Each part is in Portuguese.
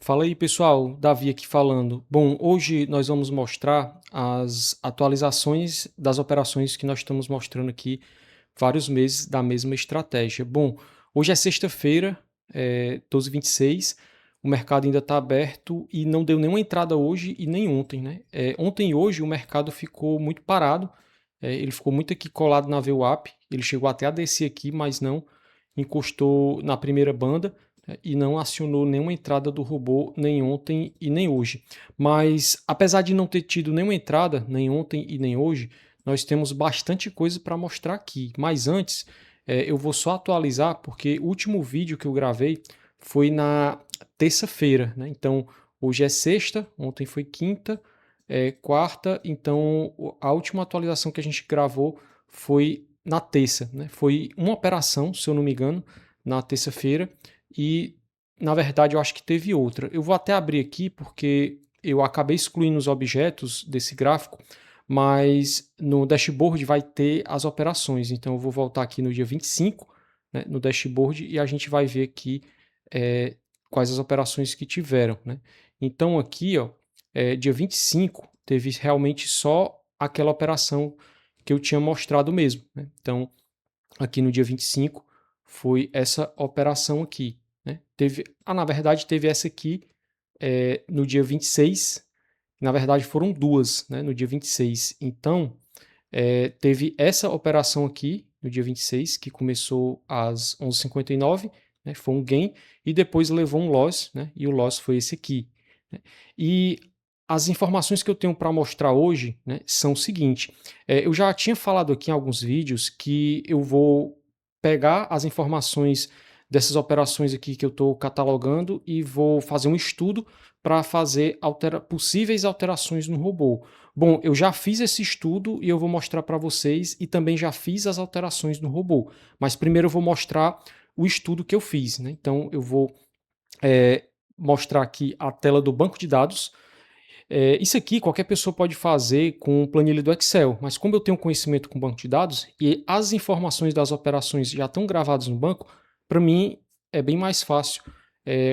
Fala aí, pessoal, Davi aqui falando. Bom, hoje nós vamos mostrar as atualizações das operações que nós estamos mostrando aqui vários meses da mesma estratégia. Bom, hoje é sexta-feira, 12h26, o mercado ainda está aberto e não deu nenhuma entrada hoje e nem ontem, né? Ontem e hoje o mercado ficou muito parado, ele ficou muito aqui colado na VWAP, ele chegou até a descer aqui, mas não encostou na primeira banda, e não acionou nenhuma entrada do robô nem ontem e nem hoje. Mas apesar de não ter tido nenhuma entrada, nem ontem e nem hoje, nós temos bastante coisa para mostrar aqui. Mas antes, eu vou só atualizar, porque o último vídeo que eu gravei foi na terça-feira, né? Então, hoje é sexta, ontem foi quinta, quarta, então a última atualização que a gente gravou foi na terça, né? Foi uma operação, se eu não me engano, na terça-feira, e na verdade eu acho que teve outra. Eu vou até abrir aqui porque eu acabei excluindo os objetos desse gráfico, mas no dashboard vai ter as operações. Então eu vou voltar aqui no dia 25, né, no dashboard, e a gente vai ver aqui é, quais as operações que tiveram, né? Então aqui, ó, dia 25 teve realmente só aquela operação que eu tinha mostrado mesmo, né? Então aqui no dia 25 foi essa operação aqui, né? Na verdade teve essa aqui no dia 26. Na verdade foram duas, né, no dia 26. Então teve essa operação aqui no dia 26, que começou às 11h59, né, foi um gain, e depois levou um loss, né, e o loss foi esse aqui, né. E as informações que eu tenho para mostrar hoje, né, são o seguinte: eu já tinha falado aqui em alguns vídeos que eu vou pegar as informações dessas operações aqui que eu estou catalogando e vou fazer um estudo para fazer possíveis alterações no robô. Bom, eu já fiz esse estudo e eu vou mostrar para vocês, e também já fiz as alterações no robô. Mas primeiro eu vou mostrar o estudo que eu fiz, né? Então eu vou mostrar aqui a tela do banco de dados. Isso aqui qualquer pessoa pode fazer com planilha do Excel, mas como eu tenho conhecimento com banco de dados e as informações das operações já estão gravadas no banco, para mim é bem mais fácil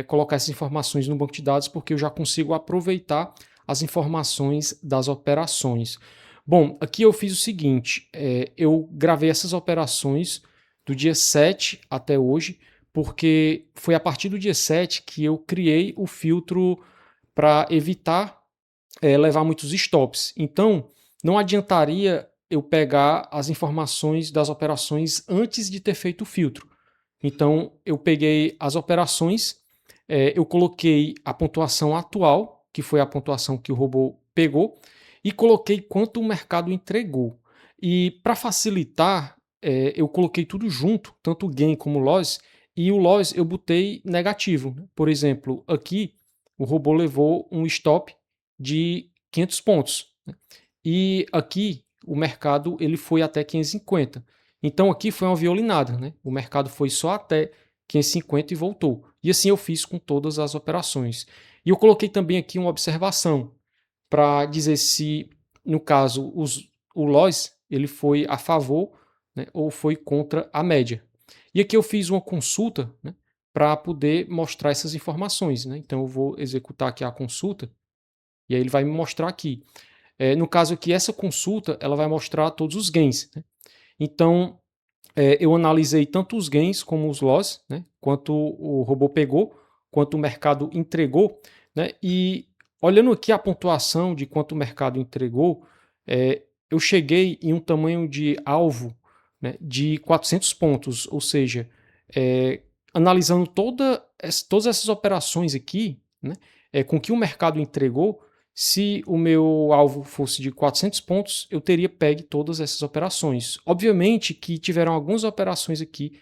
colocar essas informações no banco de dados, porque eu já consigo aproveitar as informações das operações. Bom, aqui eu fiz o seguinte: eu gravei essas operações do dia 7 até hoje, porque foi a partir do dia 7 que eu criei o filtro para evitar levar muitos stops. Então, não adiantaria eu pegar as informações das operações antes de ter feito o filtro. Então, eu peguei as operações, eu coloquei a pontuação atual, que foi a pontuação que o robô pegou, e coloquei quanto o mercado entregou. E para facilitar, eu coloquei tudo junto, tanto o gain como o loss, e o loss eu botei negativo. Por exemplo, aqui o robô levou um stop de 500 pontos, né? E aqui o mercado ele foi até 550. Então aqui foi uma violinada, né? O mercado foi só até 550 e voltou. E assim eu fiz com todas as operações. E eu coloquei também aqui uma observação para dizer se, no caso, o loss ele foi a favor, né, ou foi contra a média. E aqui eu fiz uma consulta, né, para poder mostrar essas informações, né? Então eu vou executar aqui a consulta e aí ele vai me mostrar aqui. No caso aqui, essa consulta ela vai mostrar todos os gains, né? Então, eu analisei tanto os gains como os loss, né? Quanto o robô pegou, quanto o mercado entregou, né? E olhando aqui a pontuação de quanto o mercado entregou, eu cheguei em um tamanho de alvo, né, de 400 pontos, ou seja, analisando todas essas operações aqui, né, com que o mercado entregou, se o meu alvo fosse de 400 pontos, eu teria pegue todas essas operações. Obviamente que tiveram algumas operações aqui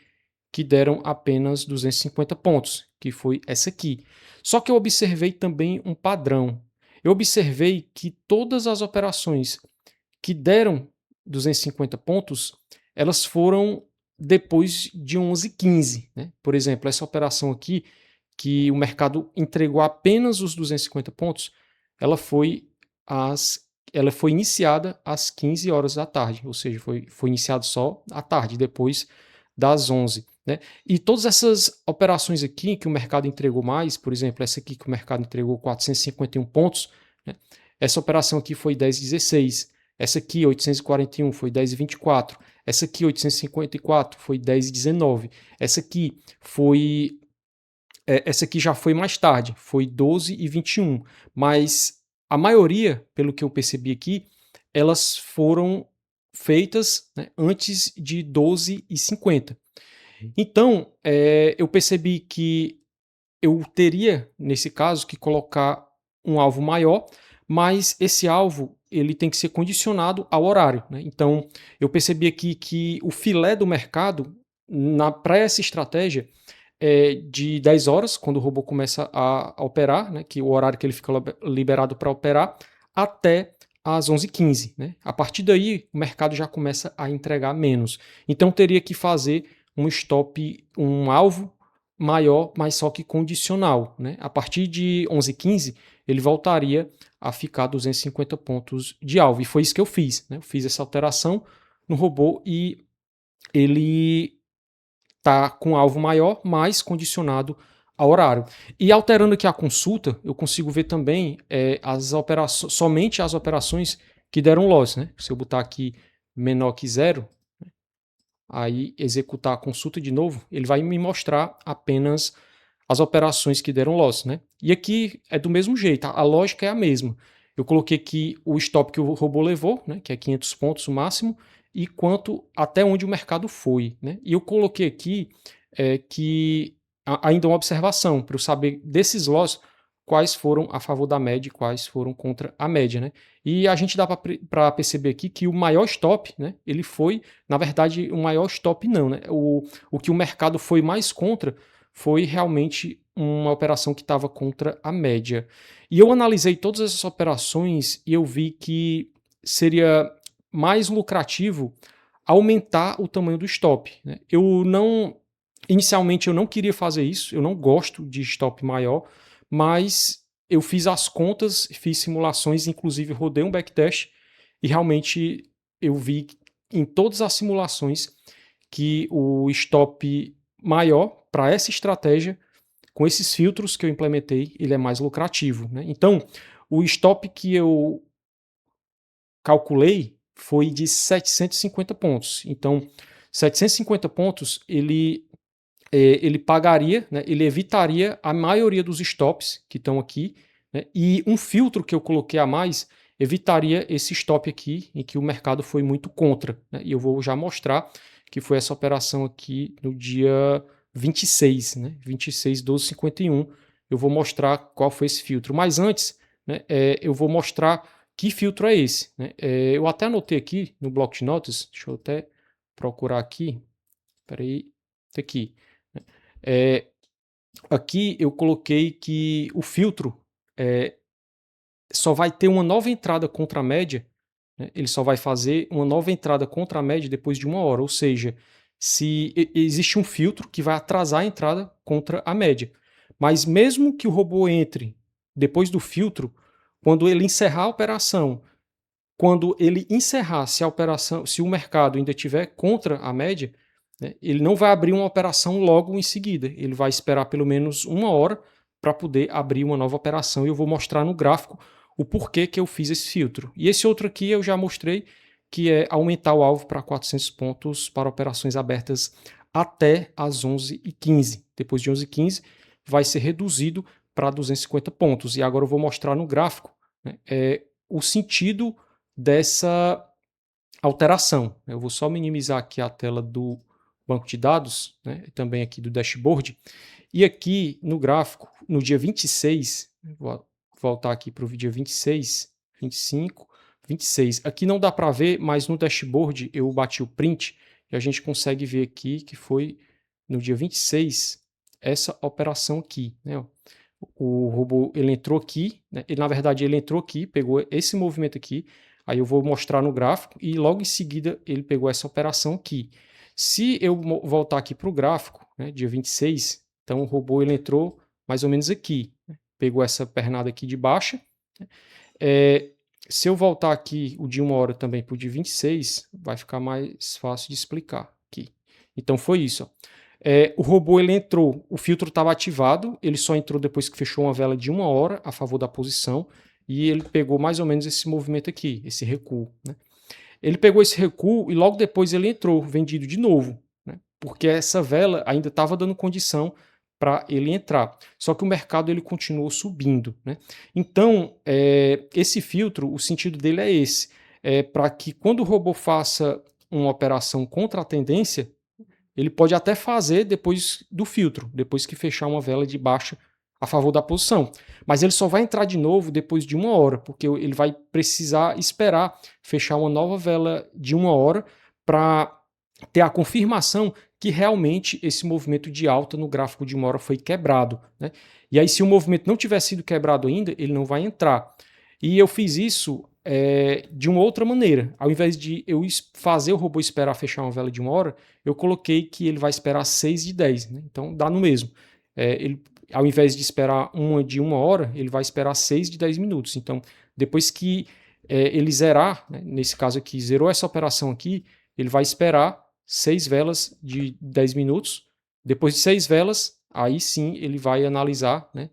que deram apenas 250 pontos, que foi essa aqui. Só que eu observei também um padrão. Eu observei que todas as operações que deram 250 pontos, elas foram depois de 11h15, né? Por exemplo, essa operação aqui, que o mercado entregou apenas os 250 pontos, ela foi ela foi iniciada às 15 horas da tarde, ou seja, foi iniciado só à tarde, depois das 11. né? E todas essas operações aqui que o mercado entregou mais, por exemplo, essa aqui que o mercado entregou 451 pontos, né? Essa operação aqui foi 10,16. Essa aqui, 841, foi 10,24. Essa aqui, 854, foi 10,19. Essa aqui foi. Essa aqui já foi mais tarde, foi 12,21. Mas a maioria, pelo que eu percebi aqui, elas foram feitas, né, antes de 12,50. Então, eu percebi que eu teria, nesse caso, que colocar um alvo maior, mas esse alvo ele tem que ser condicionado ao horário, né? Então, eu percebi aqui que o filé do mercado, para essa estratégia, é de 10 horas, quando o robô começa a operar, né, que é o horário que ele fica liberado para operar, até às 11h15. Né? A partir daí, o mercado já começa a entregar menos. Então, teria que fazer um stop, um alvo maior, mas só que condicional. Né? A partir de 11h15, ele voltaria a ficar 250 pontos de alvo. E foi isso que eu fiz. Né? Eu fiz essa alteração no robô e ele está com alvo maior, mas condicionado ao horário. E alterando aqui a consulta, eu consigo ver também as operações, somente as operações que deram loss. Né? Se eu botar aqui menor que zero, aí executar a consulta de novo, ele vai me mostrar apenas as operações que deram loss, né? E aqui é do mesmo jeito, a lógica é a mesma. Eu coloquei aqui o stop que o robô levou, né, que é 500 pontos o máximo, e quanto até onde o mercado foi, né? E eu coloquei aqui que ainda uma observação para eu saber desses loss quais foram a favor da média e quais foram contra a média, né? E a gente dá para perceber aqui que o maior stop, né, ele foi, na verdade, o maior stop não, né? O que o mercado foi mais contra foi realmente uma operação que estava contra a média. E eu analisei todas essas operações e eu vi que seria mais lucrativo aumentar o tamanho do stop. Né? Inicialmente eu não queria fazer isso, eu não gosto de stop maior, mas eu fiz as contas, fiz simulações, inclusive rodei um backtest e realmente eu vi em todas as simulações que o stop maior para essa estratégia, com esses filtros que eu implementei, ele é mais lucrativo. Né? Então, o stop que eu calculei foi de 750 pontos. Então, 750 pontos, ele pagaria, né, ele evitaria a maioria dos stops que estão aqui, né, e um filtro que eu coloquei a mais evitaria esse stop aqui, em que o mercado foi muito contra. Né, e eu vou já mostrar que foi essa operação aqui no dia 26, né, 26, 12,51. Eu vou mostrar qual foi esse filtro. Mas antes, né, eu vou mostrar que filtro é esse. Né? Eu até anotei aqui no bloco de notas, deixa eu até procurar aqui. Espera aí, tá aqui. É, aqui eu coloquei que o filtro só vai ter uma nova entrada contra a média, né? Ele só vai fazer uma nova entrada contra a média depois de 1 hora, ou seja, se existe um filtro que vai atrasar a entrada contra a média. Mas mesmo que o robô entre depois do filtro, quando ele encerrar a operação, quando ele encerrar, se a operação, se o mercado ainda estiver contra a média, né, ele não vai abrir uma operação logo em seguida. Ele vai esperar pelo menos 1 hora para poder abrir uma nova operação. E eu vou mostrar no gráfico o porquê que eu fiz esse filtro. E esse outro aqui eu já mostrei, que é aumentar o alvo para 400 pontos para operações abertas até as 11h15. Depois de 11h15 vai ser reduzido para 250 pontos. E agora eu vou mostrar no gráfico, né, o sentido dessa alteração. Eu vou só minimizar aqui a tela do banco de dados, né, também aqui do dashboard. E aqui no gráfico, no dia 26, vou voltar aqui para o dia 26, 25, 26. Aqui não dá para ver, mas no dashboard eu bati o print e a gente consegue ver aqui que foi no dia 26 essa operação aqui. Né? O robô ele entrou aqui, né? Ele, na verdade ele entrou aqui, pegou esse movimento aqui, aí eu vou mostrar no gráfico e logo em seguida ele pegou essa operação aqui. Se eu voltar aqui para o gráfico, né, dia 26, então o robô ele entrou mais ou menos aqui, né, pegou essa pernada aqui de baixa. É, se eu voltar aqui o de 1 hora também para o de 26, vai ficar mais fácil de explicar aqui. Então foi isso. Ó. O robô ele entrou, o filtro estava ativado, ele só entrou depois que fechou uma vela de 1 hora a favor da posição, e ele pegou mais ou menos esse movimento aqui, esse recuo, né? Ele pegou esse recuo e logo depois ele entrou, vendido de novo, né? Porque essa vela ainda estava dando condição para ele entrar. Só que o mercado ele continuou subindo, né? Então, esse filtro, o sentido dele é esse, para que quando o robô faça uma operação contra a tendência, ele pode até fazer depois do filtro, depois que fechar uma vela de baixa a favor da posição. Mas ele só vai entrar de novo depois de 1 hora, porque ele vai precisar esperar fechar uma nova vela de 1 hora para ter a confirmação que realmente esse movimento de alta no gráfico de 1 hora foi quebrado, né? E aí, se o movimento não tiver sido quebrado ainda, ele não vai entrar. E eu fiz isso de uma outra maneira. Ao invés de eu fazer o robô esperar fechar uma vela de 1 hora, eu coloquei que ele vai esperar 6 de 10, né? Então dá no mesmo. Ele, ao invés de esperar uma de 1 hora, ele vai esperar 6 de 10 minutos. Então, depois que ele zerar, né, nesse caso aqui, zerou essa operação aqui, ele vai esperar 6 velas de 10 minutos. Depois de 6 velas, aí sim ele vai analisar, né,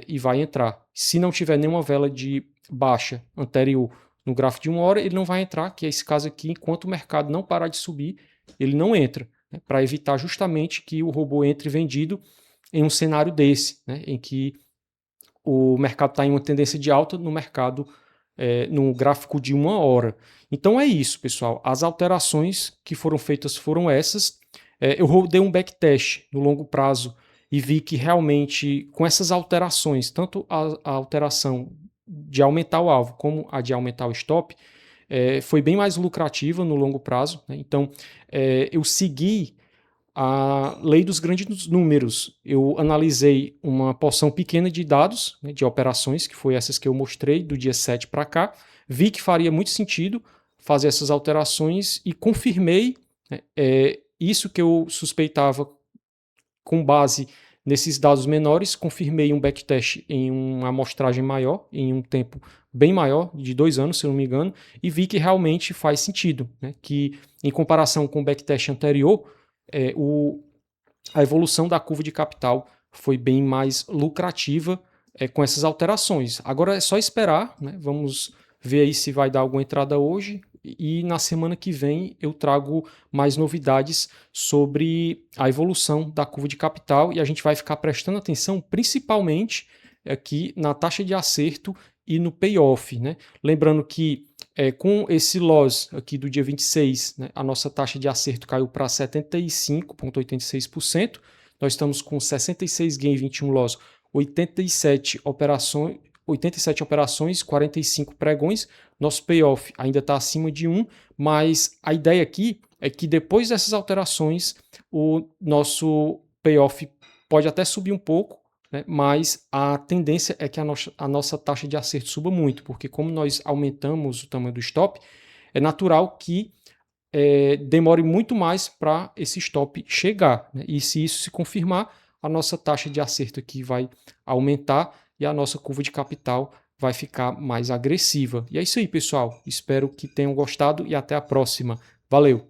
e vai entrar. Se não tiver nenhuma vela de baixa anterior no gráfico de 1 hora, ele não vai entrar, que é esse caso aqui, enquanto o mercado não parar de subir, ele não entra, né, para evitar justamente que o robô entre vendido em um cenário desse, né, em que o mercado está em uma tendência de alta no mercado, no gráfico de 1 hora. Então é isso, pessoal. As alterações que foram feitas foram essas. Eu rodei um backtest no longo prazo e vi que realmente com essas alterações, tanto a alteração de aumentar o alvo como a de aumentar o stop, foi bem mais lucrativa no longo prazo, né? Então, eu segui a lei dos grandes números. Eu analisei uma porção pequena de dados, né, de operações, que foi essas que eu mostrei do dia 7 para cá, vi que faria muito sentido fazer essas alterações e confirmei, né, isso que eu suspeitava com base nesses dados menores, confirmei um backtest em uma amostragem maior, em um tempo bem maior, de 2 anos, se eu não me engano, e vi que realmente faz sentido, né? Que em comparação com o backtest anterior, a evolução da curva de capital foi bem mais lucrativa com essas alterações. Agora é só esperar, né? Vamos ver aí se vai dar alguma entrada hoje e na semana que vem eu trago mais novidades sobre a evolução da curva de capital e a gente vai ficar prestando atenção principalmente aqui na taxa de acerto e no payoff, né? Lembrando que com esse loss aqui do dia 26, né, a nossa taxa de acerto caiu para 75,86%. Nós estamos com 66 gain, 21 loss, 87 operações, 45 pregões. Nosso payoff ainda está acima de 1, mas a ideia aqui é que depois dessas alterações, o nosso payoff pode até subir um pouco, né, mas a tendência é que a nossa taxa de acerto suba muito, porque como nós aumentamos o tamanho do stop, é natural que demore muito mais para esse stop chegar, né? E se isso se confirmar, a nossa taxa de acerto aqui vai aumentar e a nossa curva de capital vai ficar mais agressiva. E é isso aí, pessoal. Espero que tenham gostado e até a próxima. Valeu!